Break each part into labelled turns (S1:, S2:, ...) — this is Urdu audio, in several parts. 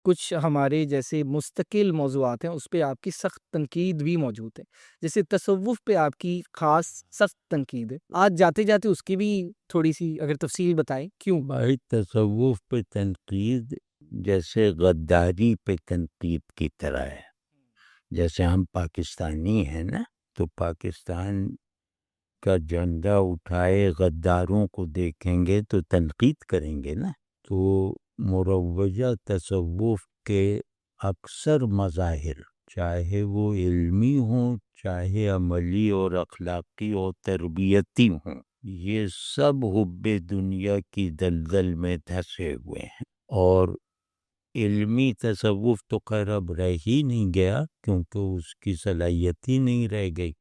S1: کچھ ہمارے جیسے مستقل موضوعات ہیں اس پہ آپ کی سخت تنقید بھی موجود ہے، جیسے تصوف پہ آپ کی خاص سخت تنقید ہے، آج جاتے جاتے اس کی بھی تھوڑی سی اگر تفصیل بتائیں کیوں؟
S2: بھائی تصوف پہ تنقید جیسے غداری پہ تنقید کی طرح ہے. جیسے ہم پاکستانی ہیں نا، تو پاکستان کا جھنڈا اٹھائے غداروں کو دیکھیں گے تو تنقید کریں گے نا. تو مروجہ تصوف کے اکثر مظاہر، چاہے وہ علمی ہوں، چاہے عملی اور اخلاقی اور تربیتی ہوں، یہ سب حب دنیا کی دلدل میں دھسے ہوئے ہیں. اور علمی تصوف تو خیر اب رہ ہی نہیں گیا کیونکہ اس کی صلاحیت ہی نہیں رہ گئی.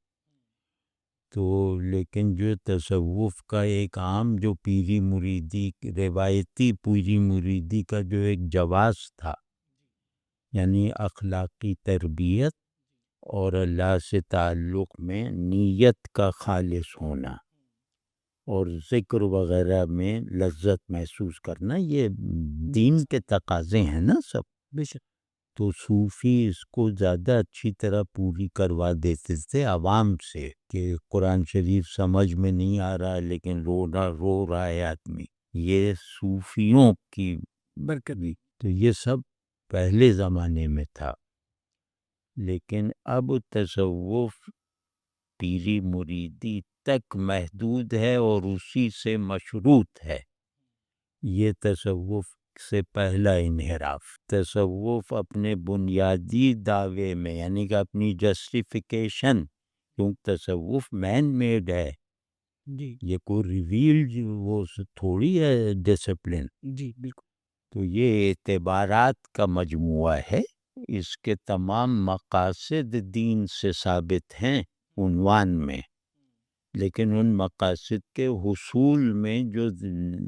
S2: تو لیکن جو تصوف کا ایک عام جو پیری مریدی، روایتی پیری مریدی کا جو ایک جواز تھا، یعنی اخلاقی تربیت اور اللہ سے تعلق میں نیت کا خالص ہونا اور ذکر وغیرہ میں لذت محسوس کرنا، یہ دین کے تقاضے ہیں نا سب.
S1: بے شک.
S2: تو صوفی اس کو زیادہ اچھی طرح پوری کروا دیتے تھے عوام سے، کہ قرآن شریف سمجھ میں نہیں آ رہا لیکن رو رہا ہے آدمی، یہ صوفیوں کی
S1: برکت بھی.
S2: تو یہ سب پہلے زمانے میں تھا. لیکن اب تصوف پیری مریدی تک محدود ہے اور اسی سے مشروط ہے. یہ تصوف سے پہلا انحراف. تصوف اپنے بنیادی دعوے میں، یعنی کہ اپنی جسٹیفیکیشن، کیونکہ تصوف مین میڈ ہے،
S1: جی
S2: یہ کوئی ریویلڈ وہ تھوڑی ہے ڈسپلن.
S1: جی بالکل.
S2: تو یہ اعتبارات کا مجموعہ ہے. اس کے تمام مقاصد دین سے ثابت ہیں عنوان میں، لیکن ان مقاصد کے حصول میں جو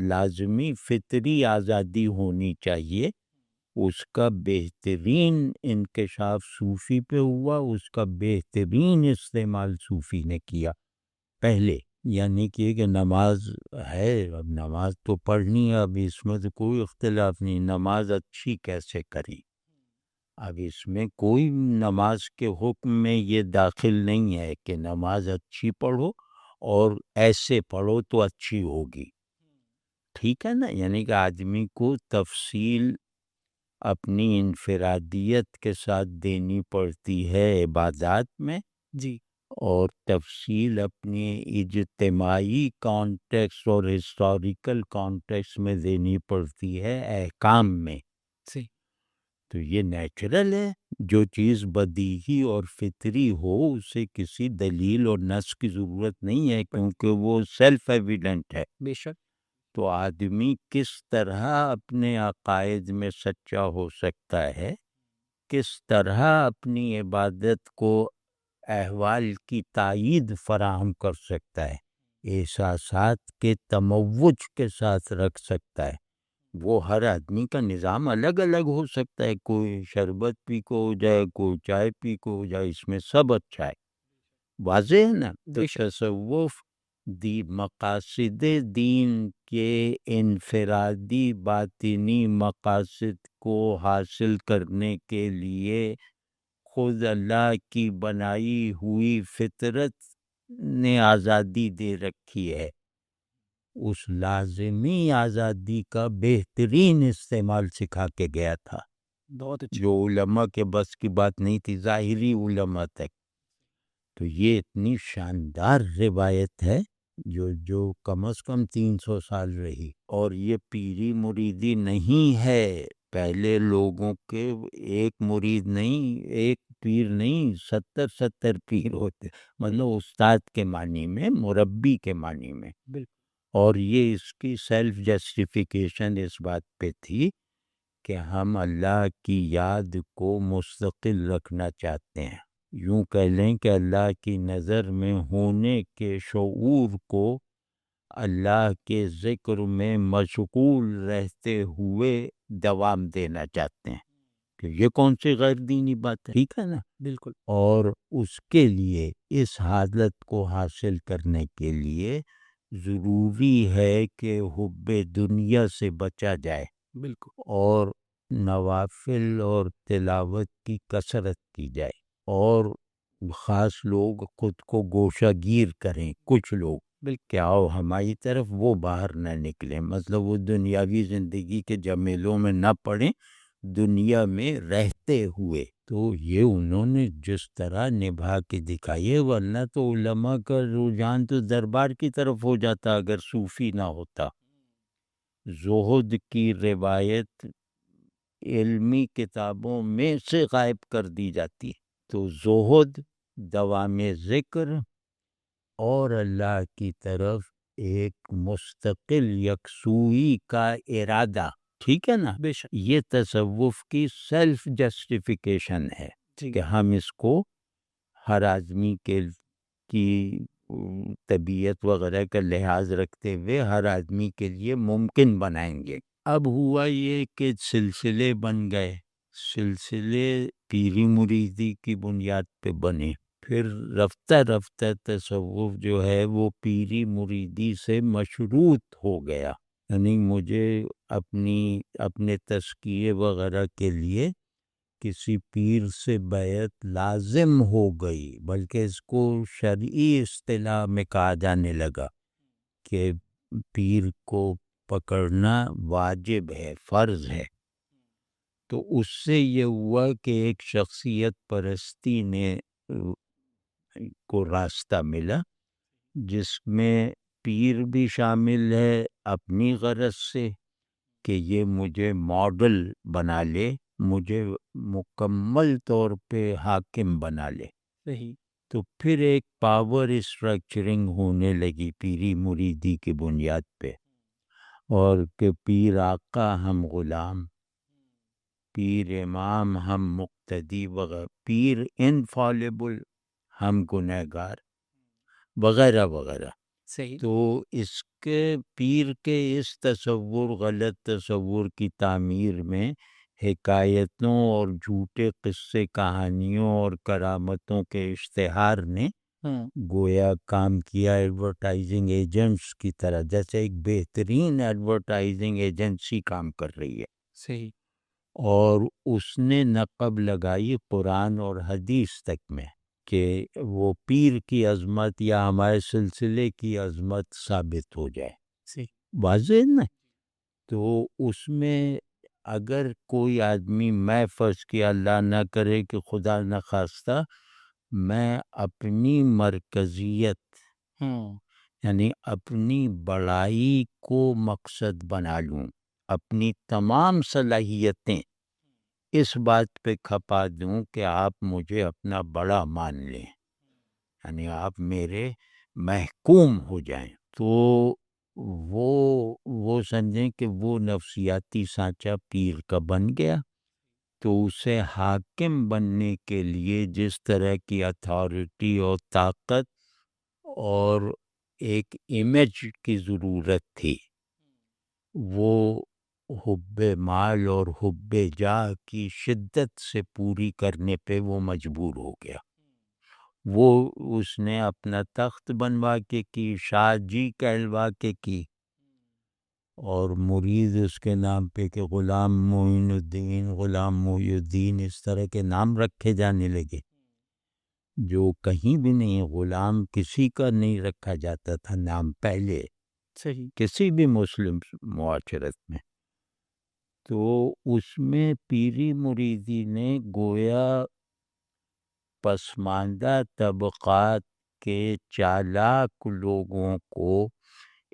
S2: لازمی فطری آزادی ہونی چاہیے، اس کا بہترین انکشاف صوفی پہ ہوا، اس کا بہترین استعمال صوفی نے کیا پہلے. یعنی کہ نماز ہے، اب نماز تو پڑھنی ہے، اب اس میں تو کوئی اختلاف نہیں، نماز اچھی کیسے کریں. اب اس میں کوئی نماز کے حکم میں یہ داخل نہیں ہے کہ نماز اچھی پڑھو اور ایسے پڑھو تو اچھی ہوگی. ٹھیک ہے نا، یعنی کہ آدمی کو تفصیل اپنی انفرادیت کے ساتھ دینی پڑتی ہے عبادات میں،
S1: جی
S2: اور تفصیل اپنی اجتماعی کانٹیکس اور ہسٹوریکل کانٹیکس میں دینی پڑتی ہے احکام میں.
S1: صحیح.
S2: تو یہ نیچرل ہے، جو چیز بدیہی اور فطری ہو اسے کسی دلیل اور نص کی ضرورت نہیں ہے، کیونکہ وہ سیلف ایویڈنٹ ہے.
S1: بے شک.
S2: تو آدمی کس طرح اپنے عقائد میں سچا ہو سکتا ہے، کس طرح اپنی عبادت کو احوال کی تائید فراہم کر سکتا ہے، احساسات کے تموج کے ساتھ رکھ سکتا ہے، وہ ہر آدمی کا نظام الگ الگ ہو سکتا ہے. کوئی شربت پی کو ہو جائے، کوئی چائے پی کو ہو جائے، اس میں سب اچھا ہے. واضح ہے نا. تو
S1: بے شک.
S2: تصوف مقاصد دین کے انفرادی باطنی مقاصد کو حاصل کرنے کے لیے خود اللہ کی بنائی ہوئی فطرت نے آزادی دے رکھی ہے. اس لازمی آزادی کا بہترین استعمال سکھا کے گیا تھا،
S1: بہت اچھا.
S2: جو علماء کے بس کی بات نہیں تھی، ظاہری علماء تک. تو یہ اتنی شاندار روایت ہے جو کم از کم 300 سال رہی. اور یہ پیری مریدی نہیں ہے. پہلے لوگوں کے ایک مرید نہیں، ایک پیر نہیں، 70 پیر ہوتے، مطلب استاد کے معنی میں، مربی کے معنی میں.
S1: بالکل.
S2: اور یہ اس کی سیلف جسٹیفیکیشن اس بات پہ تھی کہ ہم اللہ کی یاد کو مستقل رکھنا چاہتے ہیں. یوں کہہ لیں کہ اللہ کی نظر میں ہونے کے شعور کو اللہ کے ذکر میں مشغول رہتے ہوئے دوام دینا چاہتے ہیں. کہ یہ کون سی غیر دینی بات ہے؟ ٹھیک ہے نا.
S1: بالکل.
S2: اور اس کے لیے، اس حالت کو حاصل کرنے کے لیے ضروری ہے کہ حب دنیا سے بچا جائے
S1: بالکل.
S2: اور نوافل اور تلاوت کی کثرت کی جائے، اور خاص لوگ خود کو گوشہ گیر کریں، کچھ لوگ کہ آؤ ہماری طرف، وہ باہر نہ نکلیں، مطلب وہ دنیاوی زندگی کے جمیلوں میں نہ پڑیں، دنیا میں رہتے ہوئے۔ تو یہ انہوں نے جس طرح نبھا کے دکھائی ہے، ورنہ تو علماء کا رجحان تو دربار کی طرف ہو جاتا اگر صوفی نہ ہوتا۔ زہد کی روایت علمی کتابوں میں سے غائب کر دی جاتی ہے، تو زہد، دوام ذکر اور اللہ کی طرف ایک مستقل یکسوئی کا ارادہ، ٹھیک ہے نا،
S1: بے شک
S2: یہ تصوف کی سیلف جسٹیفیکیشن ہے
S1: جی
S2: کہ ہم اس کو ہر آدمی کی طبیعت وغیرہ کا لحاظ رکھتے ہوئے ہر آدمی کے لیے ممکن بنائیں گے۔ اب ہوا یہ کہ سلسلے بن گئے، سلسلے پیری مریدی کی بنیاد پہ بنے، پھر رفتہ رفتہ تصوف جو ہے وہ پیری مریدی سے مشروط ہو گیا، یعنی مجھے اپنے تزکیے وغیرہ کے لیے کسی پیر سے بیعت لازم ہو گئی، بلکہ اس کو شرعی اصطلاح میں کہا جانے لگا کہ پیر کو پکڑنا واجب ہے، فرض ہے۔ تو اس سے یہ ہوا کہ ایک شخصیت پرستی نے کو راستہ ملا، جس میں پیر بھی شامل ہے اپنی غرض سے کہ یہ مجھے ماڈل بنا لے، مجھے مکمل طور پہ حاکم بنا لے۔
S1: صحیح،
S2: تو پھر ایک پاور اسٹرکچرنگ ہونے لگی پیری مریدی کی بنیاد پہ، اور کہ پیر آقا ہم غلام، پیر امام ہم مقتدی وغیرہ، پیر انفالیبل ہم گنہگار وغیرہ وغیرہ۔
S1: صحیح،
S2: تو اس کے پیر کے اس غلط تصور کی تعمیر میں حکایتوں اور جھوٹے قصے کہانیوں اور کرامتوں کے اشتہار نے گویا کام کیا ایڈورٹائزنگ ایجنٹس کی طرح، جیسے ایک بہترین ایڈورٹائزنگ ایجنسی کام کر رہی ہے،
S1: صحیح،
S2: اور اس نے نقب لگائی قرآن اور حدیث تک میں کہ وہ پیر کی عظمت یا ہمارے سلسلے کی عظمت ثابت ہو جائے،
S1: صحیح،
S2: واضح نا۔ تو اس میں اگر کوئی آدمی، میں فرض کیا اللہ نہ کرے کہ خدا نہ خواستہ میں اپنی مرکزیت یعنی اپنی بڑائی کو مقصد بنا لوں، اپنی تمام صلاحیتیں اس بات پہ کھپا دوں کہ آپ مجھے اپنا بڑا مان لیں، یعنی آپ میرے محکوم ہو جائیں، تو وہ سمجھیں کہ وہ نفسیاتی سانچہ پیر کا بن گیا۔ تو اسے حاکم بننے کے لیے جس طرح کی اتھارٹی اور طاقت اور ایک امیج کی ضرورت تھی، وہ حب مال اور حب جاہ کی شدت سے پوری کرنے پہ وہ مجبور ہو گیا۔ وہ اس نے اپنا تخت بنوا کے کی، شاہ جی کہلوا کے کی، اور مرید اس کے نام پہ کہ غلام معین الدین، غلام محی الدین، اس طرح کے نام رکھے جانے لگے جو کہیں بھی نہیں، غلام کسی کا نہیں رکھا جاتا تھا نام پہلے
S1: صحیح،
S2: کسی بھی مسلم معاشرت میں۔ تو اس میں پیری مریدی نے گویا پسماندہ طبقات کے چالاک لوگوں کو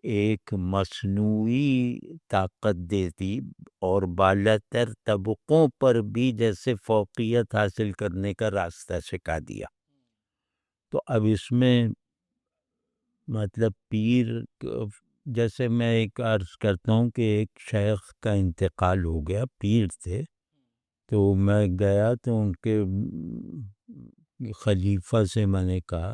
S2: ایک مصنوعی طاقت دے دی، اور بالاتر طبقوں پر بھی جیسے فوقیت حاصل کرنے کا راستہ سکھا دیا۔ تو اب اس میں مطلب پیر، جیسے میں ایک عرض کرتا ہوں کہ ایک شیخ کا انتقال ہو گیا، پیر تھے، تو میں گیا تو ان کے خلیفہ سے میں نے کہا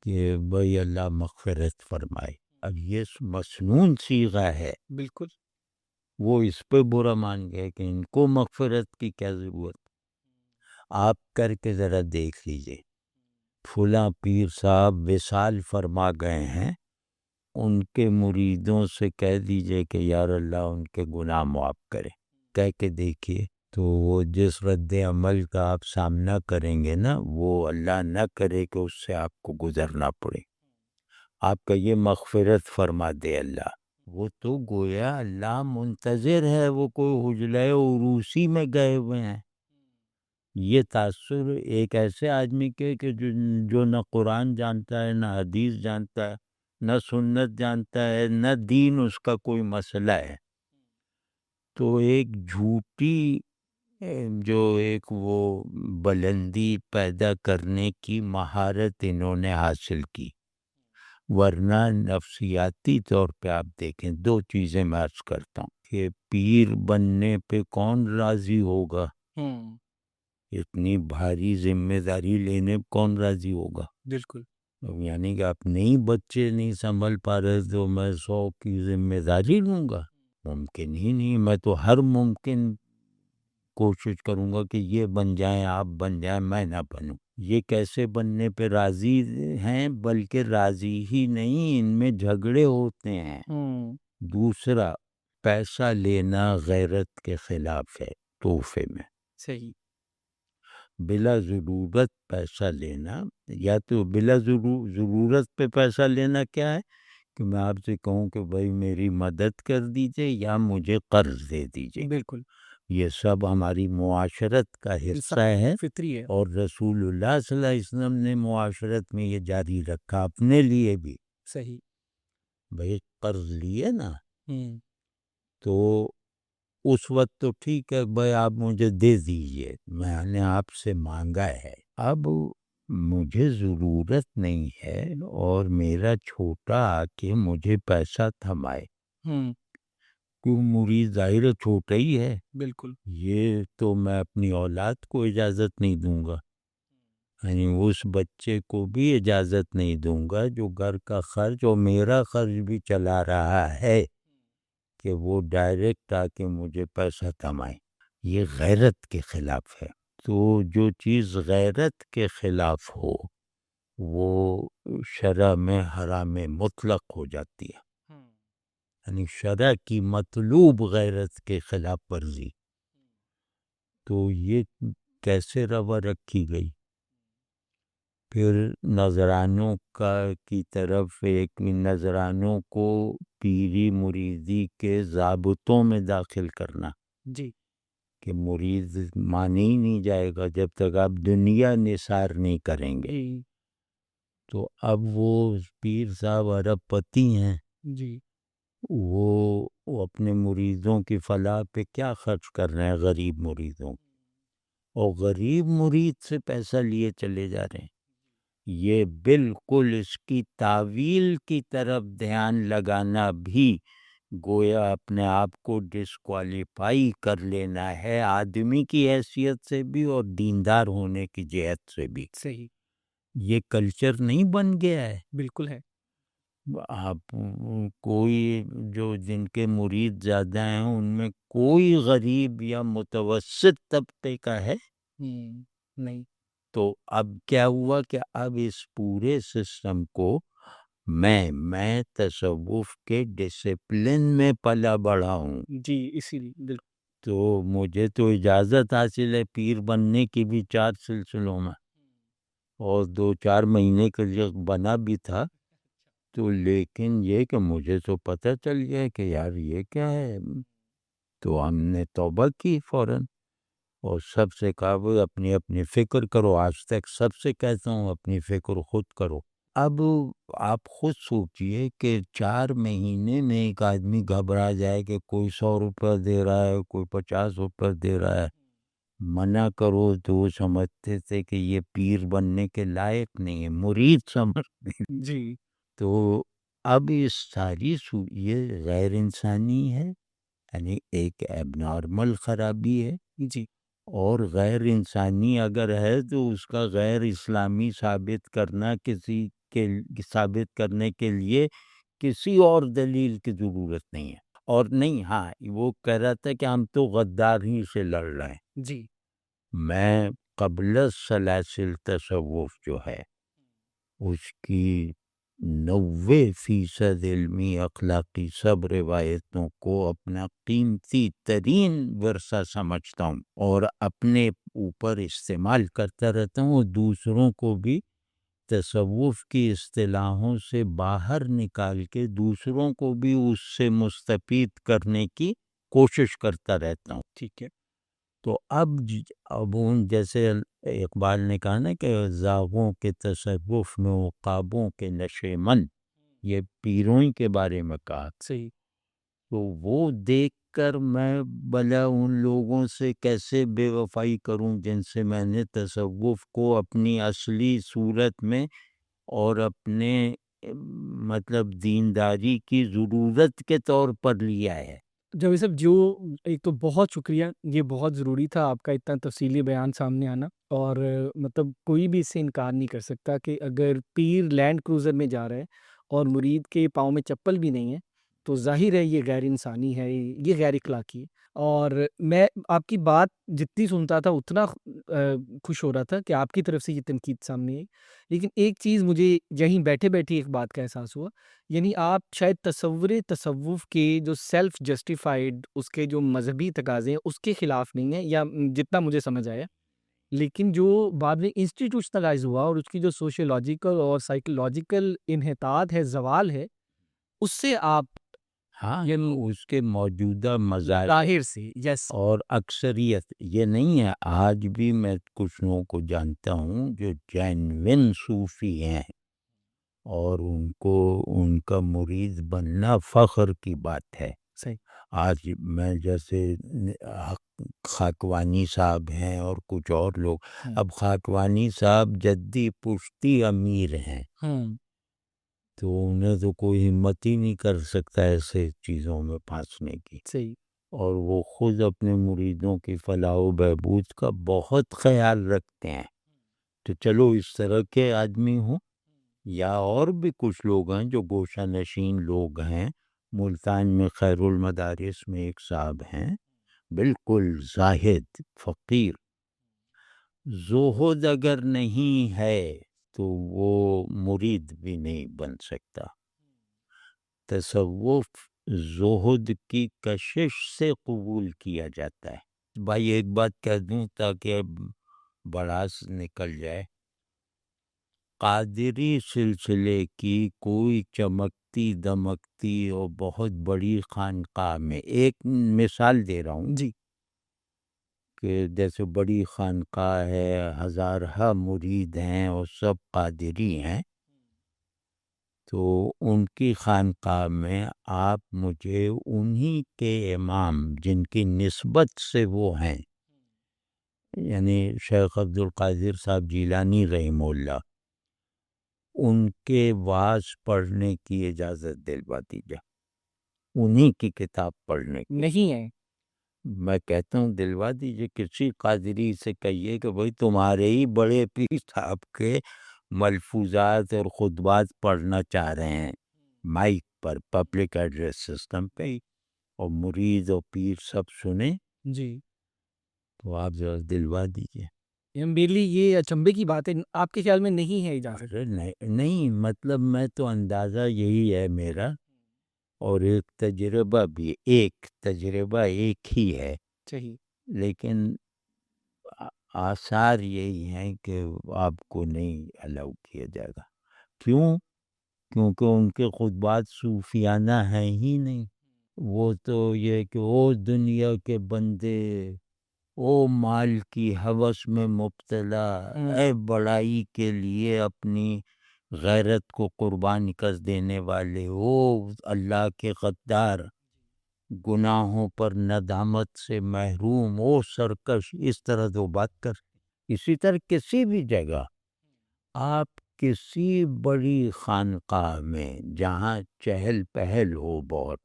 S2: کہ بھائی اللہ مغفرت فرمائے۔ اب یہ مسنون صیغہ ہے،
S1: بالکل،
S2: وہ اس پہ برا مان گئے کہ ان کو مغفرت کی کیا ضرورت، آپ کر کے ذرا دیکھ لیجئے، فلاں پیر صاحب وصال فرما گئے ہیں، ان کے مریدوں سے کہہ دیجئے کہ یار اللہ ان کے گناہ معاف کرے۔ کہہ کے دیکھیے، تو وہ جس رد عمل کا آپ سامنا کریں گے نا، وہ اللہ نہ کرے کہ اس سے آپ کو گزرنا پڑے، آپ کا یہ مغفرت فرما دے اللہ، وہ تو گویا اللہ منتظر ہے، وہ کوئی حجلۂ عروسی میں گئے ہوئے ہیں۔ یہ تاثر ایک ایسے آدمی کے کہ جو نہ قرآن جانتا ہے، نہ حدیث جانتا ہے، نہ سنت جانتا ہے، نہ دین اس کا کوئی مسئلہ ہے، تو ایک جھوٹی جو ایک وہ بلندی پیدا کرنے کی مہارت انہوں نے حاصل کی، ورنہ نفسیاتی طور پہ آپ دیکھیں، دو چیزیں میں عرض کرتا ہوں کہ پیر بننے پہ کون راضی ہوگا، اتنی بھاری ذمہ داری لینے کون راضی ہوگا؟
S1: بالکل
S2: یعنی کہ آپ نہیں بچے نہیں سنبھل پا رہے تو میں 100 کی ذمہ داری لوں گا؟ ممکن ہی نہیں، میں تو ہر ممکن کوشش کروں گا کہ یہ بن جائیں، آپ بن جائیں، میں نہ بنوں۔ یہ کیسے بننے پہ راضی ہیں؟ بلکہ راضی ہی نہیں، ان میں جھگڑے ہوتے ہیں۔ دوسرا، پیسہ لینا غیرت کے خلاف ہے، تحفے میں
S1: صحیح،
S2: بلا ضرورت پیسہ لینا، یا تو بلا ضرورت پہ پیسہ لینا کیا ہے کہ میں آپ سے کہوں کہ بھائی میری مدد کر دیجئے یا مجھے قرض دے دیجئے،
S1: بالکل
S2: یہ سب ہماری معاشرت کا حصہ ہے،
S1: فطری ہے۔
S2: اور رسول اللہ صلی اللہ علیہ وسلم نے معاشرت میں یہ جاری رکھا اپنے لیے بھی۔
S1: صحیح،
S2: بھائی قرض لیے نا تو اس وقت تو ٹھیک ہے بھائی آپ مجھے دے دیجئے، میں نے آپ سے مانگا ہے، اب مجھے ضرورت نہیں ہے اور میرا چھوٹا آ کے مجھے پیسہ تھمائے، کیوں مرید ظاہر چھوٹا ہی ہے،
S1: بالکل
S2: یہ تو میں اپنی اولاد کو اجازت نہیں دوں گا، یعنی اس بچے کو بھی اجازت نہیں دوں گا جو گھر کا خرچ اور میرا خرچ بھی چلا رہا ہے کہ وہ ڈائریکٹ آ کے مجھے پیسہ تھمائے، یہ غیرت کے خلاف ہے۔ تو جو چیز غیرت کے خلاف ہو وہ شرع میں حرام مطلق ہو جاتی ہے، یعنی شرع کی مطلوب غیرت کے خلاف ورزی، تو یہ کیسے روا رکھی گئی؟ پھر نذرانوں کی طرف ایک نذرانوں کو پیری مریدی کے ضابطوں میں داخل کرنا
S1: جی،
S2: کہ مرید مانے ہی نہیں جائے گا جب تک آپ دنیا نثار نہیں کریں گے،
S1: جی
S2: تو اب وہ پیر صاحب ارب پتی ہیں،
S1: جی،
S2: وہ اپنے مریدوں کی فلاح پہ کیا خرچ کر رہے ہیں؟ غریب مریدوں، اور غریب مرید سے پیسہ لیے چلے جا رہے ہیں۔ یہ بالکل اس کی تعویل کی طرف دھیان لگانا بھی گویا اپنے آپ کو ڈسکوالیفائی کر لینا ہے، آدمی کی حیثیت سے بھی اور دیندار ہونے کی جہت سے بھی۔
S1: صحیح،
S2: یہ کلچر نہیں بن گیا ہے؟
S1: بالکل ہے،
S2: آپ کوئی جو جن کے مرید زیادہ ہیں ان میں کوئی غریب یا متوسط طبقے کا ہے؟
S1: نہیں،
S2: تو اب کیا ہوا کہ اب اس پورے سسٹم کو میں تصوف کے ڈسپلن میں پلا بڑھا ہوں،
S1: جی اسی لیے بالکل
S2: تو مجھے تو اجازت حاصل ہے پیر بننے کی بھی 4 سلسلوں میں، اور 2-4 مہینے کے لیے بنا بھی تھا، تو لیکن یہ کہ مجھے تو پتہ چل گیا کہ یار یہ کیا ہے، تو ہم نے توبہ کی فوراً، اور سب سے کہا وہ اپنی اپنی فکر کرو، آج تک سب سے کہتا ہوں اپنی فکر خود کرو۔ اب آپ خود سوچئے کہ 4 مہینے میں ایک آدمی گھبرا جائے کہ کوئی 100 روپے دے رہا ہے، کوئی 50 روپے دے رہا ہے، منع کرو تو وہ سمجھتے تھے کہ یہ پیر بننے کے لائق نہیں ہے، مرید سمجھتے ہیں۔
S1: جی
S2: تو اب اس ساری یہ غیر انسانی ہے، یعنی ایک ایب نارمل خرابی ہے،
S1: جی
S2: اور غیر انسانی اگر ہے تو اس کا غیر اسلامی ثابت کرنے کے لیے کسی اور دلیل کی ضرورت نہیں ہے، اور نہیں، ہاں وہ کہہ رہا تھا کہ ہم تو غدار ہی سے لڑ رہے ہیں،
S1: جی
S2: میں قبل سلاسل تصوف جو ہے اس کی 90% علمی اخلاقی سب روایتوں کو اپنا قیمتی ترین ورثہ سمجھتا ہوں اور اپنے اوپر استعمال کرتا رہتا ہوں، اور دوسروں کو بھی تصوف کی اصطلاحوں سے باہر نکال کے دوسروں کو بھی اس سے مستفید کرنے کی کوشش کرتا رہتا ہوں۔
S1: ٹھیک ہے۔
S2: تو اب ان جیسے اقبال نے کہا نا کہ زاغوں کے تصوف میں عقابوں کے نشے من، یہ پیروں ہی کے بارے میں کہا،
S1: صحیح۔
S2: تو وہ دیکھ کر میں بھلا ان لوگوں سے کیسے بے وفائی کروں جن سے میں نے تصوف کو اپنی اصلی صورت میں اور اپنے مطلب دینداری کی ضرورت کے طور پر لیا ہے۔
S1: جاوید صاحب، جو ایک تو بہت شکریہ، یہ بہت ضروری تھا آپ کا اتنا تفصیلی بیان سامنے آنا، اور مطلب کوئی بھی اس سے انکار نہیں کر سکتا کہ اگر پیر لینڈ کروزر میں جا رہا ہے اور مرید کے پاؤں میں چپل بھی نہیں ہے تو ظاہر ہے یہ غیر انسانی ہے، یہ غیر اخلاقی ہے۔ اور میں آپ کی بات جتنی سنتا تھا اتنا خوش ہو رہا تھا کہ آپ کی طرف سے یہ تنقید سامنے آئی، لیکن ایک چیز مجھے یہیں بیٹھے بیٹھے ایک بات کا احساس ہوا، یعنی آپ شاید تصوف کے جو سیلف جسٹیفائیڈ اس کے جو مذہبی تقاضے ہیں اس کے خلاف نہیں ہیں، یا جتنا مجھے سمجھ آیا، لیکن جو بعد میں انسٹیٹیوشنلائز ہوا اور اس کی جو سوشیولوجیکل اور سائیکولوجیکل انحطاط ہے، زوال ہے، اس سے آپ
S2: ہاں، اس کے موجودہ مظاہر
S1: ظاہر سے یس
S2: اور اکثریت یہ نہیں ہے۔ آج بھی میں کچھ لوگوں کو جانتا ہوں جو جینوین صوفی ہیں اور ان کو ان کا مرید بننا فخر کی بات ہے۔
S1: صحیح۔
S2: آج میں جیسے خاکوانی صاحب ہیں اور کچھ اور لوگ، اب خاکوانی صاحب جدی پشتی امیر ہیں، تو انہیں تو کوئی ہمت ہی نہیں کر سکتا ایسے چیزوں میں پھنسنے کی،
S1: صحیح۔
S2: اور وہ خود اپنے مریدوں کی فلاح و بہبود کا بہت خیال رکھتے ہیں۔ تو چلو اس طرح کے آدمی ہوں یا اور بھی کچھ لوگ ہیں جو گوشہ نشین لوگ ہیں، ملتان میں خیر المدارس میں ایک صاحب ہیں، بالکل زاہد فقیر، زہد اگر نہیں ہے تو وہ مرید بھی نہیں بن سکتا۔ تصوف زہد کی کشش سے قبول کیا جاتا ہے۔ بھائی ایک بات کہہ دوں تاکہ بڑاس نکل جائے، قادری سلسلے کی کوئی چمکتی دمکتی اور بہت بڑی خانقاہ میں، ایک مثال دے رہا ہوں
S1: جی۔
S2: کہ جیسے بڑی خانقاہ ہے، ہزارہ مرید ہیں اور سب قادری ہیں، تو ان کی خانقاہ میں آپ مجھے انہی کے امام جن کی نسبت سے وہ ہیں، یعنی شیخ عبد القادر صاحب جیلانی رحمہ اللہ، ان کے وعظ پڑھنے کی اجازت دلوا دیجیے، انہی کی کتاب پڑھنے کی۔
S1: نہیں ہے۔
S2: میں کہتا ہوں دلوا دیجیے، کسی قادری سے کہیے کہ بھئی تمہارے ہی بڑے پیر صاحب کے ملفوظات اور خطبات پڑھنا چاہ رہے ہیں مائک پر، پبلک ایڈریس سسٹم پہ ہی، اور مرید اور پیر سب سنیں،
S1: جی۔
S2: تو آپ ذرا دلوا دیجیے۔
S1: میرے لیے یہ اچنبے کی بات ہے، آپ کے خیال میں نہیں ہے اجازت؟
S2: ارے نہیں، مطلب میں تو اندازہ یہی ہے میرا، اور ایک تجربہ ایک ہی ہے،
S1: صحیح۔
S2: لیکن آثار یہی ہیں کہ آپ کو نہیں الاؤ کیا جائے گا۔ کیوں؟ کیونکہ ان کے خطبات صوفیانہ ہیں ہی نہیں، وہ تو یہ کہ او دنیا کے بندے، او مال کی ہوس میں مبتلا، اے بڑائی کے لیے اپنی غیرت کو قربان کر دینے والے، او اللہ کے غدار، گناہوں پر ندامت سے محروم، او سرکش، اس طرح تو بات کر۔ اسی طرح کسی بھی جگہ آپ کسی بڑی خانقاہ میں جہاں چہل پہل ہو بہت،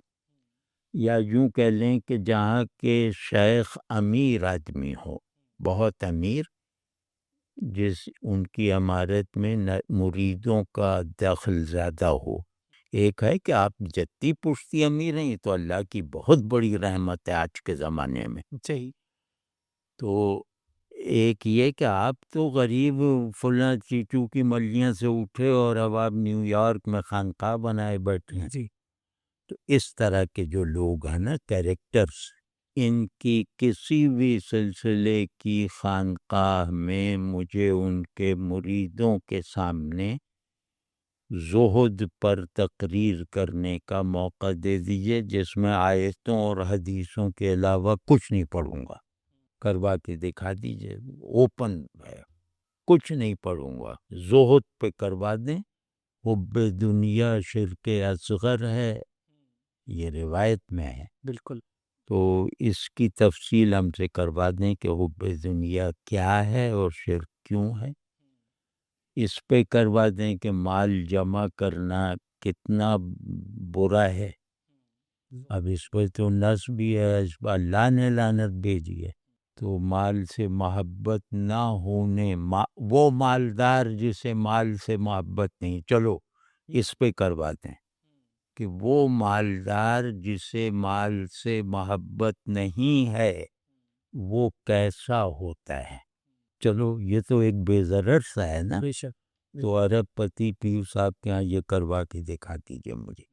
S2: یا یوں کہہ لیں کہ جہاں کے شیخ امیر آدمی ہو، بہت امیر، جس ان کی عمارت میں مریدوں کا دخل زیادہ ہو، ایک ہے کہ آپ جتی پشتی امیر ہیں، یہ تو اللہ کی بہت بڑی رحمت ہے آج کے زمانے میں،
S1: صحیح۔
S2: تو ایک یہ کہ آپ تو غریب فلاں چیچو کی ملیاں سے اٹھے اور اب آپ نیو یارک میں خانقاہ بنائے بیٹھے ہیں.
S1: جی
S2: تو اس طرح کے جو لوگ ہیں نا کیریکٹرز، ان کی کسی بھی سلسلے کی خانقاہ میں مجھے ان کے مریدوں کے سامنے زہد پر تقریر کرنے کا موقع دے دیجئے جس میں آیتوں اور حدیثوں کے علاوہ کچھ نہیں پڑھوں گا. کروا کے دکھا دیجئے، اوپن ہے، کچھ نہیں پڑھوں گا. زہد پہ کروا دیں. حب دنیا شرک اصغر ہے، یہ روایت میں ہے.
S1: بالکل.
S2: تو اس کی تفصیل ہم سے کروا دیں کہ حب دنیا کیا ہے اور شرک کیوں ہے. اس پہ کروا دیں کہ مال جمع کرنا کتنا برا ہے. اب اس پہ تو نص بھی ہے، اس پہ اللہ نے لعنت بھیجی ہے. تو مال سے محبت نہ ہونے، وہ مالدار جسے مال سے محبت نہیں، چلو اس پہ کروا دیں کہ وہ مالدار جسے مال سے محبت نہیں ہے وہ کیسا ہوتا ہے. چلو یہ تو ایک بے ضرر سا ہے نا.
S1: بے شک.
S2: تو ارب پتی پیر صاحب کے ہاں یہ کروا کے دکھا دیجیے مجھے.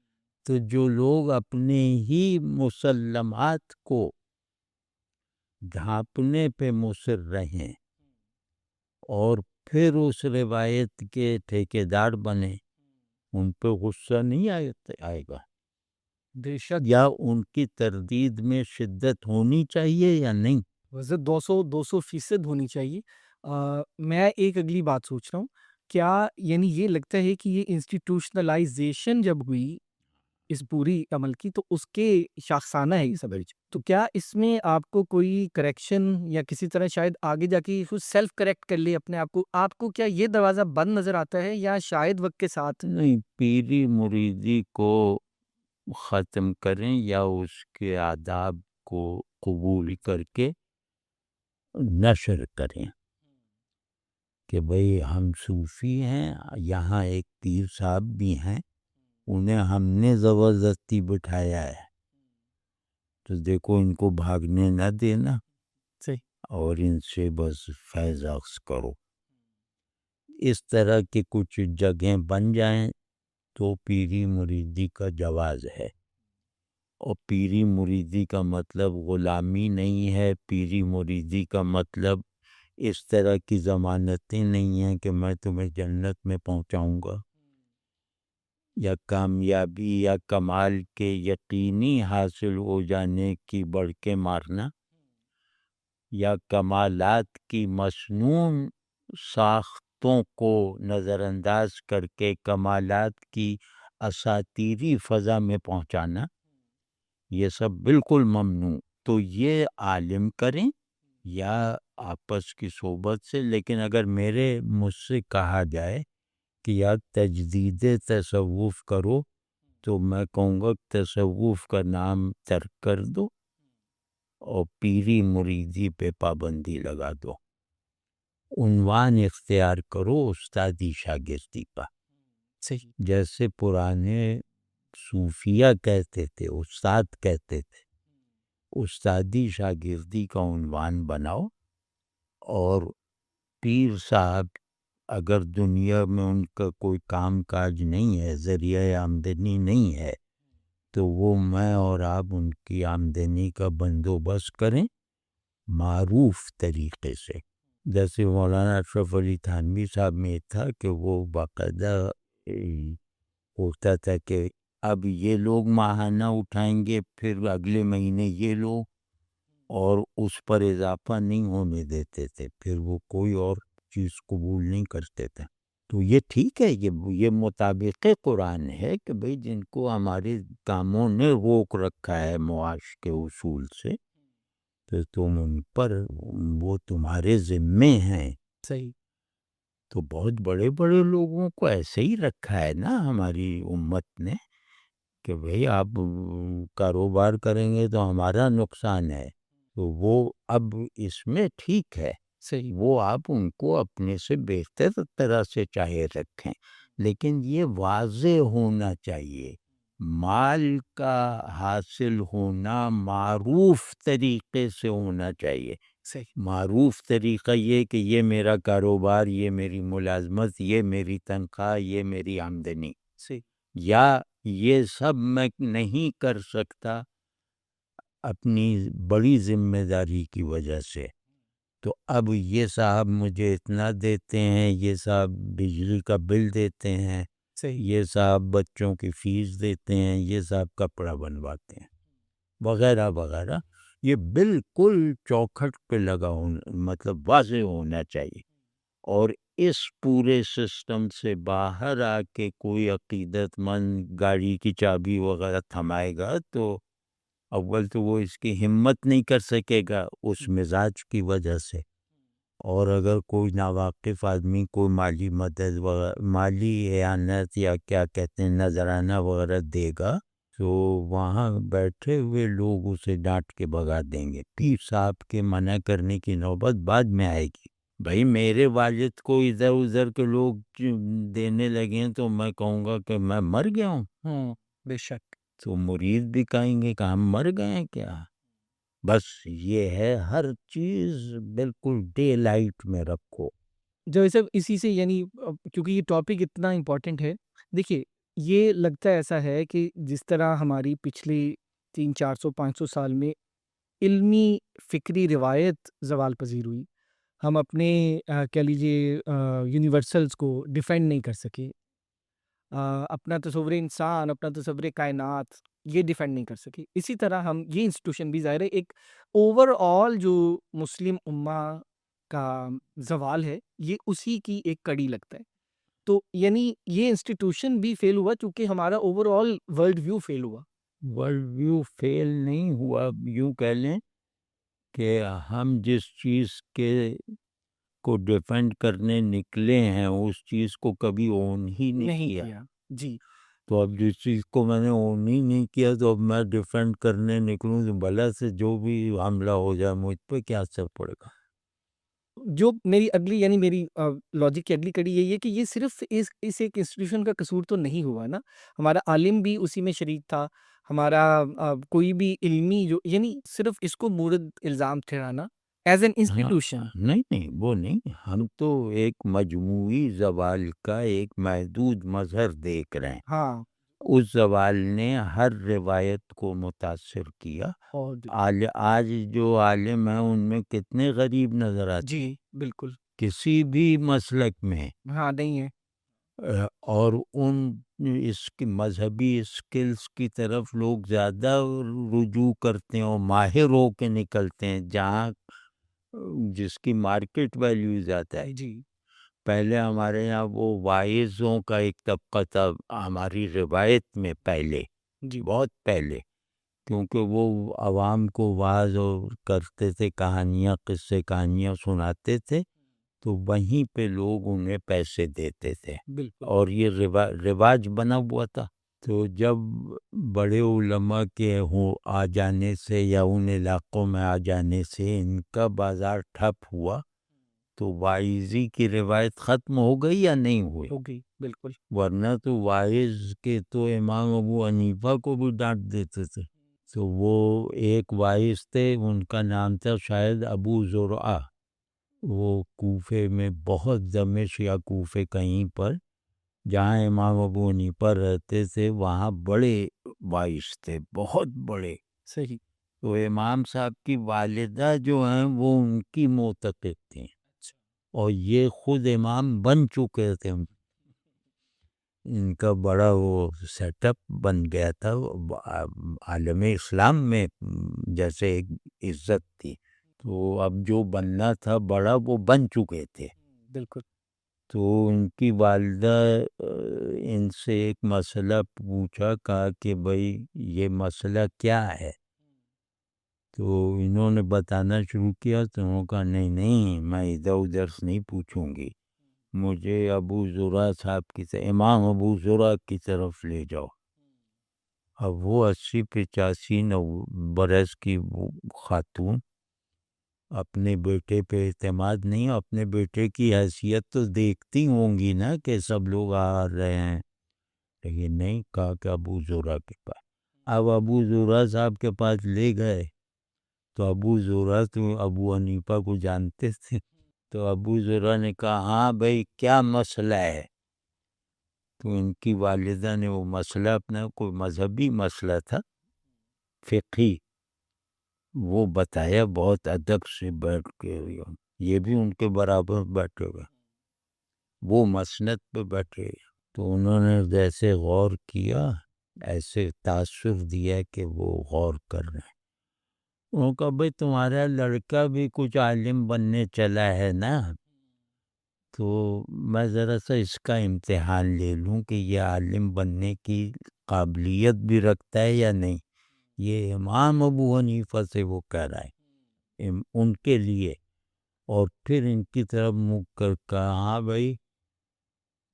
S2: تو جو لوگ اپنے ہی مسلمات کو ڈھانپنے پہ مصر رہیں اور پھر اس روایت کے ٹھیکیدار بنے، ان پہ غصہ نہیں آئے گا؟
S1: بے شک.
S2: یا ان کی تردید میں شدت ہونی چاہیے یا نہیں؟
S1: وزن 200% ہونی چاہیے. میں ایک اگلی بات سوچ رہا ہوں، کیا یعنی یہ لگتا ہے کہ یہ انسٹیٹیوشنلائزیشن جب ہوئی اس پوری عمل کی تو اس کے شاخسانہ ہے یہ سب، تو کیا اس میں آپ کو کوئی کریکشن یا کسی طرح شاید آگے جا کے خود سیلف کریکٹ کر لے اپنے آپ کو کیا یہ دروازہ بند نظر آتا ہے یا شاید وقت کے ساتھ؟
S2: نہیں، پیری مریدی کو ختم کریں یا اس کے آداب کو قبول کر کے نشر کریں کہ بھئی ہم صوفی ہیں، یہاں ایک پیر صاحب بھی ہیں، انہیں ہم نے زبردستی بٹھایا ہے، تو دیکھو ان کو بھاگنے نہ دینا
S1: صحیح.
S2: اور ان سے بس فیض اخذ کرو. اس طرح کی کچھ جگہیں بن جائیں تو پیری مریدی کا جواز ہے. اور پیری مریدی کا مطلب غلامی نہیں ہے. پیری مریدی کا مطلب اس طرح کی ضمانتیں نہیں ہیں کہ میں تمہیں جنت میں پہنچاؤں گا، یا کامیابی یا کمال کے یقینی حاصل ہو جانے کی بڑکیں مارنا، یا کمالات کی مسنون ساختوں کو نظر انداز کر کے کمالات کی اساطیری فضا میں پہنچانا، یہ سب بالکل ممنوع. تو یہ عالم کریں یا آپس کی صحبت سے. لیکن اگر مجھ سے کہا جائے کہ یا تجدید تصوف کرو تو میں کہوں گا تصوف کا نام ترک کر دو اور پیری مریدی پہ پابندی لگا دو. عنوان اختیار کرو استادی شاگردی کا.
S1: صحیح.
S2: جیسے پرانے صوفیہ کہتے تھے، استاد کہتے تھے، استادی شاگردی کا عنوان بناؤ. اور پیر صاحب اگر دنیا میں ان کا کوئی کام کاج نہیں ہے، ذریعہ آمدنی نہیں ہے، تو وہ میں اور آپ ان کی آمدنی کا بندوبست کریں معروف طریقے سے. جیسے مولانا اشرف علی تھانوی صاحب میں تھا کہ وہ باقاعدہ ہوتا تھا کہ اب یہ لوگ ماہانہ اٹھائیں گے، پھر اگلے مہینے یہ لوگ، اور اس پر اضافہ نہیں ہونے دیتے تھے، پھر وہ کوئی اور چیز قبول نہیں کرتے تھے. تو یہ ٹھیک ہے، یہ مطابق قرآن ہے کہ بھئی جن کو ہمارے کاموں نے روک رکھا ہے معاش کے اصول سے، تو تم ان پر، وہ تمہارے ذمے ہیں.
S1: صحیح.
S2: تو بہت بڑے بڑے لوگوں کو ایسے ہی رکھا ہے نا ہماری امت نے کہ بھئی آپ کاروبار کریں گے تو ہمارا نقصان ہے. تو وہ اب اس میں ٹھیک ہے،
S1: صحیح.
S2: وہ آپ ان کو اپنے سے بہتر طرح سے چاہے رکھیں، لیکن یہ واضح ہونا چاہیے. مال کا حاصل ہونا معروف طریقے سے ہونا چاہیے.
S1: صحیح
S2: معروف طریقہ یہ کہ یہ میرا کاروبار، یہ میری ملازمت، یہ میری تنخواہ، یہ میری آمدنی،
S1: صحیح
S2: یا یہ سب میں نہیں کر سکتا اپنی بڑی ذمہ داری کی وجہ سے، تو اب یہ صاحب مجھے اتنا دیتے ہیں، یہ صاحب بجلی کا بل دیتے ہیں،
S1: صحیح
S2: یہ صاحب بچوں کی فیس دیتے ہیں، یہ صاحب کپڑا بنواتے ہیں، وغیرہ وغیرہ. یہ بالکل چوکھٹ پہ لگا ہونا، مطلب واضح ہونا چاہیے. اور اس پورے سسٹم سے باہر آ کے کوئی عقیدت مند گاڑی کی چابی وغیرہ تھمائے گا تو اول تو وہ اس کی ہمت نہیں کر سکے گا اس مزاج کی وجہ سے، اور اگر کوئی ناواقف آدمی کوئی مالی مدد وغیرہ، مالی اعانت یا کیا کہتے ہیں نذرانہ وغیرہ دے گا تو وہاں بیٹھے ہوئے لوگ اسے ڈانٹ کے بھگا دیں گے. پیر صاحب کے منع کرنے کی نوبت بعد میں آئے گی. بھائی میرے والد کو ادھر ادھر کے لوگ دینے لگے ہیں تو میں کہوں گا کہ میں مر گیا ہوں،
S1: ہاں بے شک.
S2: تو مرید بھی کہیں گے کہ ہم مر گئے ہیں کیا. بس یہ ہے، ہر چیز بالکل ڈے لائٹ میں رکھو.
S1: جو صاحب اسی سے یعنی کیونکہ یہ ٹاپک اتنا امپورٹنٹ ہے، دیکھیے یہ لگتا ایسا ہے کہ جس طرح ہماری پچھلی 300-400-500 سال میں علمی فکری روایت زوال پذیر ہوئی، ہم اپنے کہہ لیجیے یونیورسلز کو ڈیفینڈ نہیں کر سکے، اپنا تصور انسان، اپنا تصور کائنات یہ ڈیفینڈ نہیں کر سکے. اسی طرح ہم یہ انسٹیٹیوشن بھی ظاہر ہے ایک اوور آل جو مسلم امہ کا زوال ہے یہ اسی کی ایک کڑی لگتا ہے. تو یعنی یہ انسٹیٹیوشن بھی فیل ہوا چونکہ ہمارا overall world view fail ہوا.
S2: ورلڈ ویو فیل نہیں ہوا، یوں کہہ لیں کہ ہم جس چیز کے کو ڈیفینڈ کرنے نکلے ہیں اس چیز کو کبھی اون ہی نہیں کیا.
S1: جی
S2: تو اب جس چیز کو میں نے اون ہی نہیں کیا تو اب میں ڈیفینڈ کرنے نکلوں تو بھلا سے جو بھی حملہ ہو جائے مجھ پہ کیا اثر پڑے گا.
S1: جو میری اگلی یعنی میری لاجک کی اگلی کڑی یہی ہے کہ یہ صرف اس ایک انسٹیٹیوشن کا قصور تو نہیں ہوا نا، ہمارا عالم بھی اسی میں شریک تھا، ہمارا کوئی بھی علمی جو یعنی صرف اس کو مورد الزام ٹھہرانا ایز این انسٹیٹیوشن.
S2: نہیں نہیں وہ نہیں، ہم تو ایک مجموعی زوال کا ایک محدود مظہر دیکھ رہے ہیں.
S1: ہاں
S2: اس زوال نے ہر روایت کو متاثر کیا. آج جو عالم ہیں ان میں کتنے غریب نظر آتے
S1: جی بالکل
S2: کسی بھی مسلک میں،
S1: ہاں نہیں ہے.
S2: اور ان اس کی مذہبی اسکلز کی طرف لوگ زیادہ رجوع کرتے ہیں اور ماہر ہو کے نکلتے ہیں جہاں جس کی مارکیٹ ویلیو زیادہ ہے.
S1: جی
S2: پہلے ہمارے یہاں وہ واعظوں کا ایک طبقہ تھا ہماری روایت میں، پہلے
S1: جی
S2: بہت پہلے، کیونکہ وہ عوام کو واعظ کرتے تھے، کہانیاں قصے کہانیاں سناتے تھے تو وہیں پہ لوگ انہیں پیسے دیتے تھے
S1: بالکل.
S2: اور یہ رواج بنا ہوا تھا. تو جب بڑے علماء کے آ جانے سے یا ان علاقوں میں آ جانے سے ان کا بازار ٹھپ ہوا تو واعظی کی روایت ختم ہو گئی یا نہیں ہوئی؟
S1: ہو گئی بالکل.
S2: ورنہ تو واعظ کے تو امام ابو حنیفہ کو بھی ڈانٹ دیتے تھے. تو وہ ایک واعظ تھے، ان کا نام تھا شاید ابو زرعہ، وہ کوفے میں بہت دمشق یا کوفے کہیں پر جہاں امام ابو حنیفہ رہتے تھے وہاں بڑے واعظ تھے، بہت بڑے.
S1: صحیح.
S2: تو امام صاحب کی والدہ جو ہیں وہ ان کی معتقد تھیں اور یہ خود امام بن چکے تھے. ان کا بڑا وہ سیٹ اپ بن گیا تھا عالم اسلام میں، جیسے ایک عزت تھی. تو اب جو بننا تھا بڑا وہ بن چکے تھے.
S1: بالکل.
S2: تو ان کی والدہ ان سے ایک مسئلہ پوچھا، کہا کہ بھائی یہ مسئلہ کیا ہے؟ تو انہوں نے بتانا شروع کیا تو انہوں نے کہا نہیں نہیں میں ادھر ادھر سے نہیں پوچھوں گی، مجھے ابو زرع صاحب کی امام ابو زرع کی طرف لے جاؤ. اب وہ 80-85 برس کی وہ خاتون اپنے بیٹے پہ اعتماد نہیں، اپنے بیٹے کی حیثیت تو دیکھتی ہوں گی نا کہ سب لوگ آ رہے ہیں، لیکن نہیں، کہا کہ ابو زرع کے پاس. اب ابو زرع صاحب کے پاس لے گئے تو ابو زرعہ تو ابو حنیفہ کو جانتے تھے، تو ابو زرعہ نے کہا ہاں بھائی کیا مسئلہ ہے؟ تو ان کی والدہ نے وہ مسئلہ اپنا کوئی مذہبی مسئلہ تھا فقہی وہ بتایا بہت ادب سے بیٹھ کے، یہ بھی ان کے برابر بیٹھے ہوئے، وہ مسند پہ بیٹھے، تو انہوں نے جیسے غور کیا ایسے تاثر دیا کہ وہ غور کر رہے ہیں۔ انہوں نے کہا بھائی تمہارا لڑکا بھی کچھ عالم بننے چلا ہے نا، تو میں ذرا سا اس کا امتحان لے لوں کہ یہ عالم بننے کی قابلیت بھی رکھتا ہے یا نہیں۔ یہ امام ابو حنیفہ سے وہ کہہ رہا ہے ان کے لیے، اور پھر ان کی طرف منہ کر کہا ہاں بھائی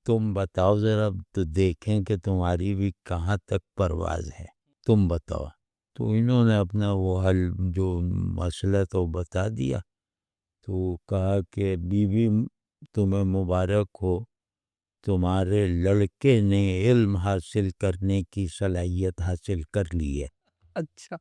S2: تم بتاؤ ذرا تو دیکھیں کہ تمہاری بھی کہاں تک پرواز ہے، تم بتاؤ۔ تو انہوں نے اپنا وہ حل جو مسئلہ تو بتا دیا، تو کہا کہ بیوی تمہیں مبارک ہو، تمہارے لڑکے نے علم حاصل کرنے کی صلاحیت حاصل کر لی ہے۔
S1: اچھا،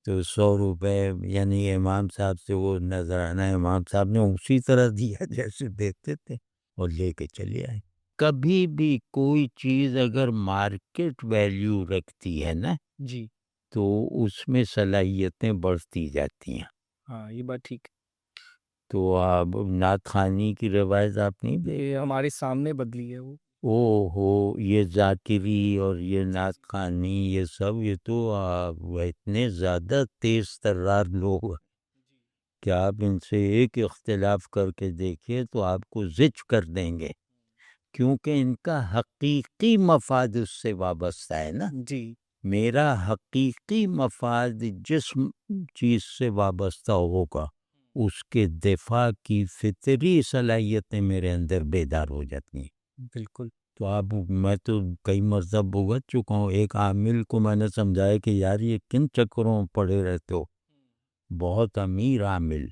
S2: تو 100 روپے یعنی امام صاحب سے وہ نذرانہ امام صاحب نے اسی طرح دیا جیسے دیتے تھے، اور لے کے چلے آئے۔ کبھی بھی کوئی چیز اگر مارکیٹ ویلیو رکھتی ہے نا
S1: جی
S2: تو اس میں صلاحیتیں بڑھتی جاتی ہیں۔
S1: ہاں یہ بات ٹھیک
S2: تو اب نعت خوانی کی روایت آپ نہیں
S1: ہے، یہ ہمارے سامنے بدلی ہے وہ۔
S2: او ہو یہ ذاکری اور یہ نعت خوانی یہ سب، یہ تو وہ اتنے زیادہ تیز ترار لوگ کہ آپ ان سے ایک اختلاف کر کے دیکھیے تو آپ کو زج کر دیں گے، کیونکہ ان کا حقیقی مفاد اس سے وابستہ ہے نا۔
S1: جی
S2: میرا حقیقی مفاد جس چیز سے وابستہ ہوگا اس کے دفاع کی فطری صلاحیتیں میرے اندر بیدار ہو جاتی ہیں۔
S1: بالکل،
S2: تو آپ میں تو کئی مرتبہ بھگت چکا ہوں، ایک عامل کو میں نے سمجھایا کہ یار یہ کن چکروں میں پڑے رہتے ہو، بہت امیر عامل،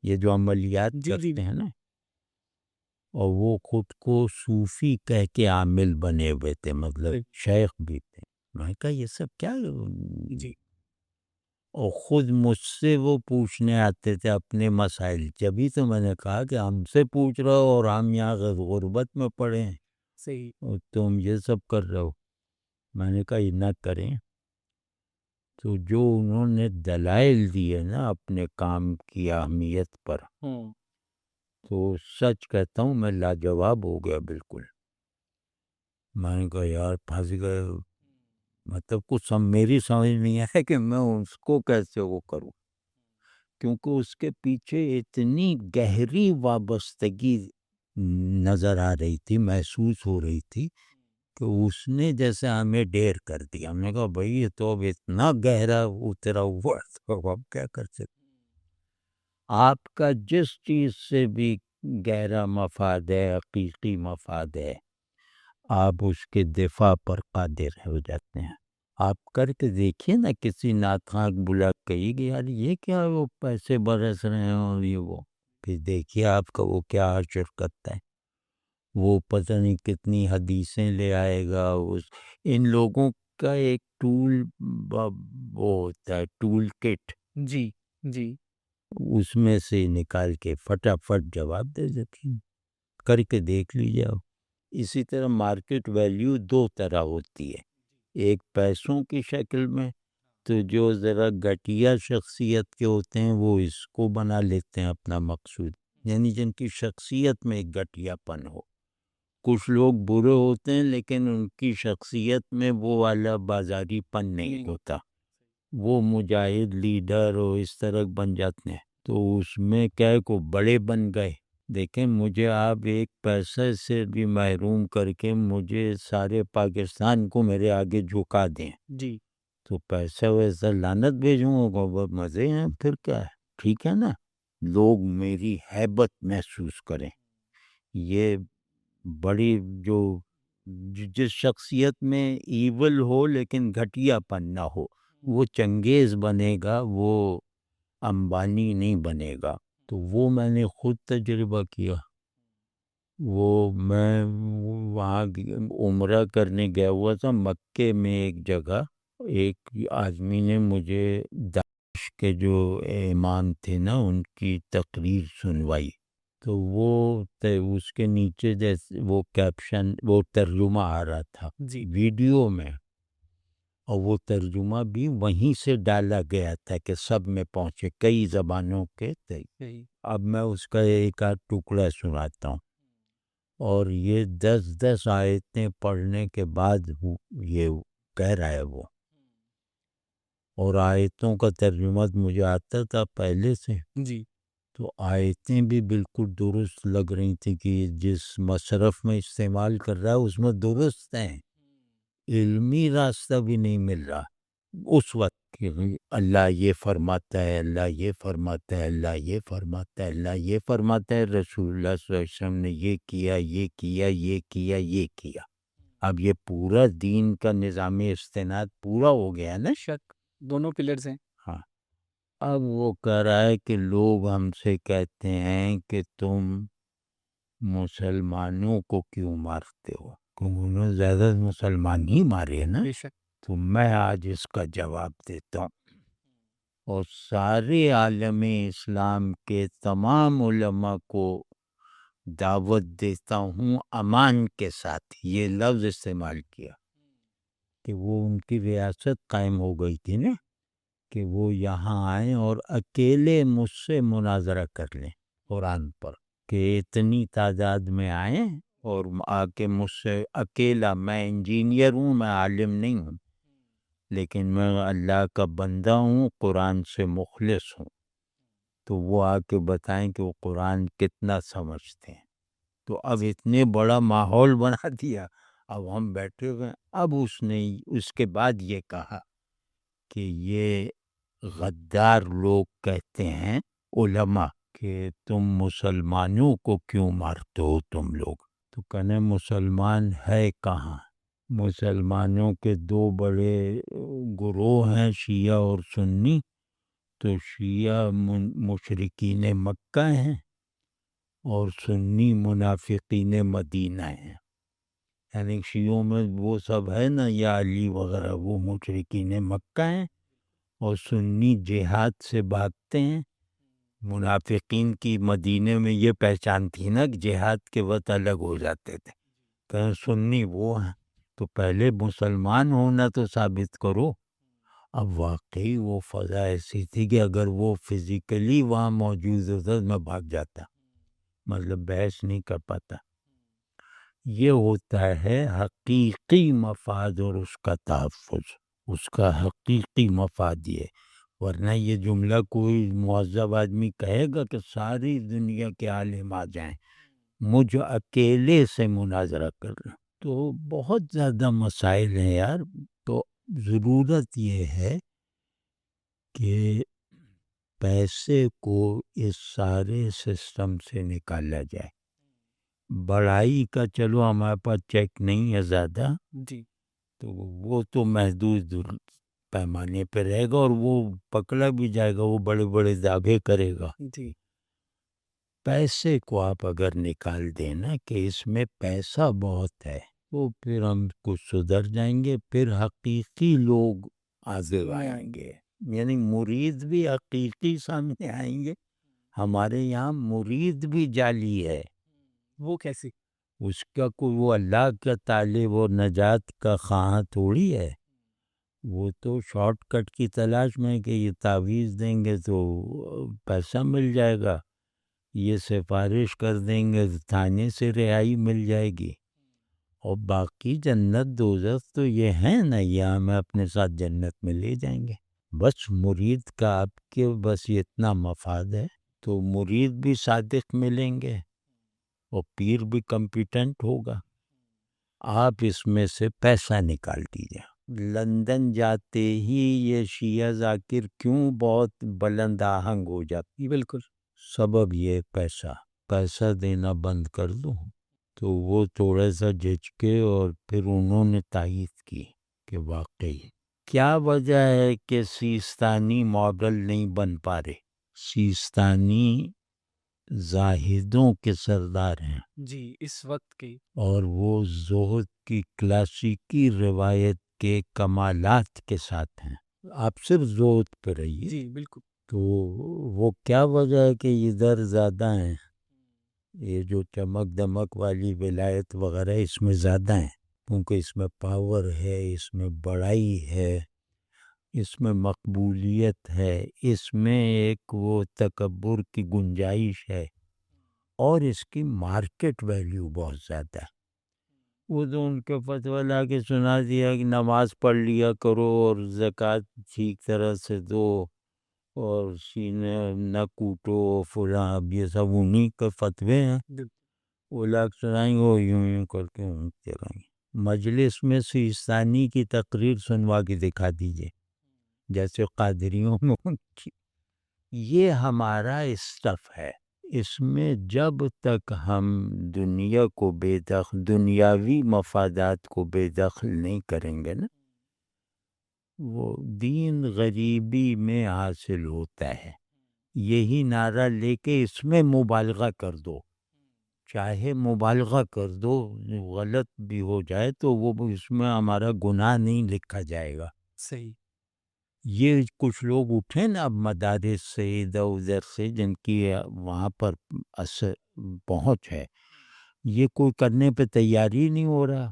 S2: یہ جو عملیات
S1: جی جی
S2: کرتے ہیں نا، اور وہ خود کو صوفی کہہ کے عامل بنے ہوئے تھے، مطلب شیخ بھی تھے۔ میں نے کہا یہ سب کیا
S1: جی
S2: اور خود مجھ سے وہ پوچھنے آتے تھے اپنے مسائل، جبھی تو میں نے کہا کہ ہم سے پوچھ رہے ہو اور ہم یہاں غربت میں پڑے ہیں
S1: صحیح،
S2: اور تم یہ سب کر رہے ہو۔ میں نے کہا یہ نہ کریں۔ تو جو انہوں نے دلائل دیے نا اپنے کام کی اہمیت پر، تو سچ کہتا ہوں میں لاجواب ہو گیا بالکل۔ میں نے کہا یار پھنس گئے، مطلب کچھ میری سمجھ نہیں آیا کہ میں اس کو کیسے وہ کروں، کیونکہ اس کے پیچھے اتنی گہری وابستگی نظر آ رہی تھی، محسوس ہو رہی تھی کہ اس نے جیسے ہمیں ڈیر کر دیا۔ ہم نے کہا بھائی یہ تو اب اتنا گہرا اترا ہوا ہے تو ہم کیا کر سکتے۔ آپ کا جس چیز سے بھی گہرا مفاد ہے، حقیقی مفاد ہے، آپ اس کے دفاع پر قادر ہو جاتے ہیں۔ آپ کر کے دیکھیے نا، کسی ناخواں بلا کہی کہ یار یہ کیا وہ پیسے برس رہے ہیں اور یہ وہ، پھر دیکھیے آپ کا وہ کیا حشر کرتا ہے، وہ پتہ نہیں کتنی حدیثیں لے آئے گا۔ ان لوگوں کا ایک ٹول وہ ہوتا ہے، ٹول کٹ،
S1: جی جی
S2: اس میں سے نکال کے فٹافٹ جواب دے دیتے ہیں، کر کے دیکھ لیجیے آپ۔ اسی طرح مارکیٹ ویلیو دو طرح ہوتی ہے، ایک پیسوں کی شکل میں، تو جو ذرا گھٹیا شخصیت کے ہوتے ہیں وہ اس کو بنا لیتے ہیں اپنا مقصود، یعنی جن کی شخصیت میں ایک گھٹیا پن ہو۔ کچھ لوگ برے ہوتے ہیں لیکن ان کی شخصیت میں وہ والا بازاری پن نہیں ہوتا، وہ مجاہد لیڈر اور اس طرح بن جاتے ہیں، تو اس میں کیا ہے کو بڑے بن گئے۔ دیکھیں مجھے آپ ایک پیسے سے بھی محروم کر کے مجھے سارے پاکستان کو میرے آگے جھکا دیں،
S1: جی
S2: تو پیسہ ویسا لعنت بھیجوں گا، بہت مزے ہیں، پھر کیا ہے، ٹھیک ہے نا، لوگ میری ہیبت محسوس کریں۔ یہ بڑی جو جس شخصیت میں ایول ہو لیکن گھٹیا پن نہ ہو، وہ چنگیز بنے گا، وہ امبانی نہیں بنے گا۔ تو وہ میں نے خود تجربہ کیا۔ وہ میں وہاں عمرہ کرنے گیا ہوا تھا مکے میں ایک جگہ، ایک آدمی نے مجھے داعش کے جو امام تھے نا ان کی تقریر سنوائی، تو وہ اس کے نیچے جیسے وہ کیپشن وہ ترجمہ آ رہا تھا
S1: جی
S2: ویڈیو میں، اور وہ ترجمہ بھی وہیں سے ڈالا گیا تھا کہ سب میں پہنچے، کئی زبانوں کے تھے۔
S1: صحیح
S2: اب میں اس کا ایک آدھ ٹکڑا سناتا ہوں، اور یہ 10 آیتیں پڑھنے کے بعد یہ کہہ رہا ہے وہ، اور آیتوں کا ترجمہ مجھے آتا تھا پہلے سے،
S1: جی
S2: تو آیتیں بھی بالکل درست لگ رہی تھیں کہ جس مصرف میں استعمال کر رہا ہے اس میں درست ہیں، علمی راستہ بھی نہیں مل رہا اس وقت کہ اللہ یہ فرماتا ہے، اللہ یہ فرماتا ہے، اللہ یہ فرماتا ہے، اللہ یہ فرماتا ہے، رسول اللہ صلی اللہ علیہ وسلم نے یہ کیا، یہ کیا، یہ کیا، یہ کیا۔ اب یہ پورا دین کا نظام استناد پورا ہو گیا نا۔
S1: شک دونوں پلرز ہیں۔
S2: ہاں، اب وہ کہہ رہا ہے کہ لوگ ہم سے کہتے ہیں کہ تم مسلمانوں کو کیوں مارتے ہو، کیونکہ انہوں نے زیادہ مسلمان ہی مارے نا۔
S1: بے شک
S2: تو میں آج اس کا جواب دیتا ہوں، اور سارے عالم اسلام کے تمام علماء کو دعوت دیتا ہوں امان کے ساتھ، یہ لفظ استعمال کیا کہ وہ ان کی ریاست قائم ہو گئی تھی نا، کہ وہ یہاں آئیں اور اکیلے مجھ سے مناظرہ کر لیں قرآن پر، کہ اتنی تعداد میں آئیں اور آ کے مجھ سے اکیلا، میں انجینئر ہوں، میں عالم نہیں ہوں، لیکن میں اللہ کا بندہ ہوں، قرآن سے مخلص ہوں، تو وہ آ کے بتائیں کہ وہ قرآن کتنا سمجھتے ہیں۔ تو اب اتنے بڑا ماحول بنا دیا، اب ہم بیٹھے ہوئے ہیں۔ اب اس نے اس کے بعد یہ کہا کہ یہ غدار لوگ کہتے ہیں علماء کہ تم مسلمانوں کو کیوں مارتے ہو تم لوگ، تو کہنے مسلمان ہے کہاں؟ مسلمانوں کے دو بڑے گروہ ہیں، شیعہ اور سنی، تو شیعہ مشرکین مکہ ہیں اور سنی منافقین مدینہ ہیں، یعنی شیعوں میں وہ سب ہے نا یا علی وغیرہ، وہ مشرکین مکہ ہیں، اور سنی جہاد سے بھاگتے ہیں۔ منافقین کی مدینے میں یہ پہچان تھی نا کہ جہاد کے وقت الگ ہو جاتے تھے، کہ سنی وہ ہیں، تو پہلے مسلمان ہونا تو ثابت کرو۔ اب واقعی وہ فضا ایسی تھی کہ اگر وہ فزیکلی وہاں موجود ہوتا تو میں بھاگ جاتا، مطلب بحث نہیں کر پاتا۔ یہ ہوتا ہے حقیقی مفاد اور اس کا تحفظ، اس کا حقیقی مفاد یہ، ورنہ یہ جملہ کوئی مہذب آدمی کہے گا کہ ساری دنیا کے عالم آ جائیں، مجھ اکیلے سے مناظرہ کر لیں، تو بہت زیادہ مسائل ہیں یار۔ تو ضرورت یہ ہے کہ پیسے کو اس سارے سسٹم سے نکالا جائے۔ بڑائی کا چلو ہمارے پاس چیک نہیں ہے زیادہ،
S1: جی
S2: تو وہ تو محدود پیمانے پہ رہے گا، اور وہ پکڑا بھی جائے گا، وہ بڑے بڑے دعوے کرے گا۔
S1: جی
S2: پیسے کو آپ اگر نکال دیں نا کہ اس میں پیسہ بہت ہے، وہ پھر ہم کچھ سدھر جائیں گے، پھر حقیقی لوگ آگے آئیں گے، یعنی مرید بھی حقیقی سامنے آئیں گے۔ ہمارے یہاں مرید بھی جعلی ہے،
S1: وہ کیسی؟
S2: اس کا کوئی وہ اللہ کا طالب و نجات کا خواہاں تھوڑی ہے، وہ تو شارٹ کٹ کی تلاش میں کہ یہ تعویذ دیں گے تو پیسہ مل جائے گا، یہ سفارش کر دیں گے تو تھانے سے رہائی مل جائے گی، اور باقی جنت دوزخ تو یہ ہیں نا، یہ ہمیں اپنے ساتھ جنت میں لے جائیں گے۔ بس مرید کا آپ کے بس یہ اتنا مفاد ہے، تو مرید بھی صادق ملیں گے اور پیر بھی کمپیٹنٹ ہوگا، آپ اس میں سے پیسہ نکال دیجیے۔ لندن جاتے ہی یہ شیعہ ذاکر کیوں بہت بلند آہنگ ہو جاتی؟
S1: بالکل
S2: سبب یہ پیسہ دینا بند کر دو، تو وہ تھوڑا سا جھجکے، اور پھر انہوں نے تائید کی کہ واقعی کیا وجہ ہے کہ سیستانی ماڈل نہیں بن پا رہے؟ سیستانی زاہدوں کے سردار ہیں،
S1: جی اس وقت کی
S2: اور وہ زہد کی کلاسیکی روایت کے کمالات کے ساتھ ہیں. آپ صرف زود پہ رہیے.
S1: جی بالکل.
S2: تو وہ کیا وجہ ہے کہ ادھر زیادہ ہیں، یہ جو چمک دمک والی ولایت وغیرہ اس میں زیادہ ہیں، کیونکہ اس میں پاور ہے، اس میں بڑائی ہے، اس میں مقبولیت ہے، اس میں ایک وہ تکبر کی گنجائش ہے، اور اس کی مارکیٹ ویلیو بہت زیادہ ہے. وہ تو ان کے فتویٰ لا کے سنا دیا کہ نماز پڑھ لیا کرو اور زکوٰۃ ٹھیک طرح سے دو اور سینے نہ کوٹو فلاں. اب یہ سب انہی کے فتوے ہیں، وہ لا کے سنائیں گے، وہ یوں یوں کر کے چلائیں گے. مجلس میں سیستانی کی تقریر سنوا کے دکھا دیجئے، جیسے قادریوں میں ان کی. یہ ہمارا اسٹف ہے. اس میں جب تک ہم دنیا کو بے دخل، دنیاوی مفادات کو بے دخل نہیں کریں گے نا، وہ دین غریبی میں حاصل ہوتا ہے. یہی نعرہ لے کے اس میں مبالغہ کر دو، چاہے مبالغہ کر دو، غلط بھی ہو جائے تو وہ اس میں ہمارا گناہ نہیں لکھا جائے گا.
S1: صحیح.
S2: یہ کچھ لوگ اٹھے نا اب مدارس سے ادھر ادھر سے، جن کی وہاں پر اثر پہنچ ہے، یہ کوئی کرنے پہ تیاری نہیں ہو رہا.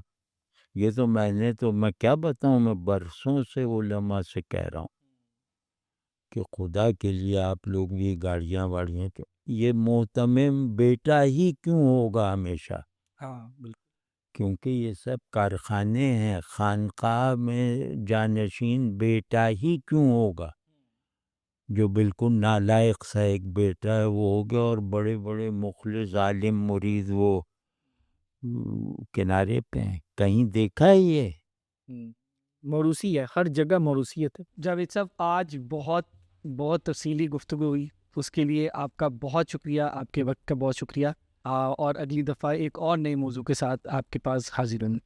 S2: یہ تو میں کیا بتاؤں، میں برسوں سے علماء سے کہہ رہا ہوں کہ خدا کے لیے آپ لوگ یہ گاڑیاں واڑیاں، یہ محتمم بیٹا ہی کیوں ہوگا ہمیشہ؟
S1: ہاں بالکل.
S2: کیونکہ یہ سب کارخانے ہیں. خانقاہ میں جانشین بیٹا ہی کیوں ہوگا؟ جو بالکل نالائق سا ایک بیٹا ہے وہ ہو گیا، اور بڑے بڑے مخلص عالم مرید وہ کنارے پہ ہیں. کہیں دیکھا ہے یہ؟
S1: موروثی ہے، ہر جگہ موروثیت ہے. جاوید صاحب، آج بہت تفصیلی گفتگو ہوئی، اس کے لیے آپ کا بہت شکریہ، آپ کے وقت کا بہت شکریہ. اور اگلی دفعہ ایک اور نئے موضوع کے ساتھ آپ کے پاس حاضر ہوں.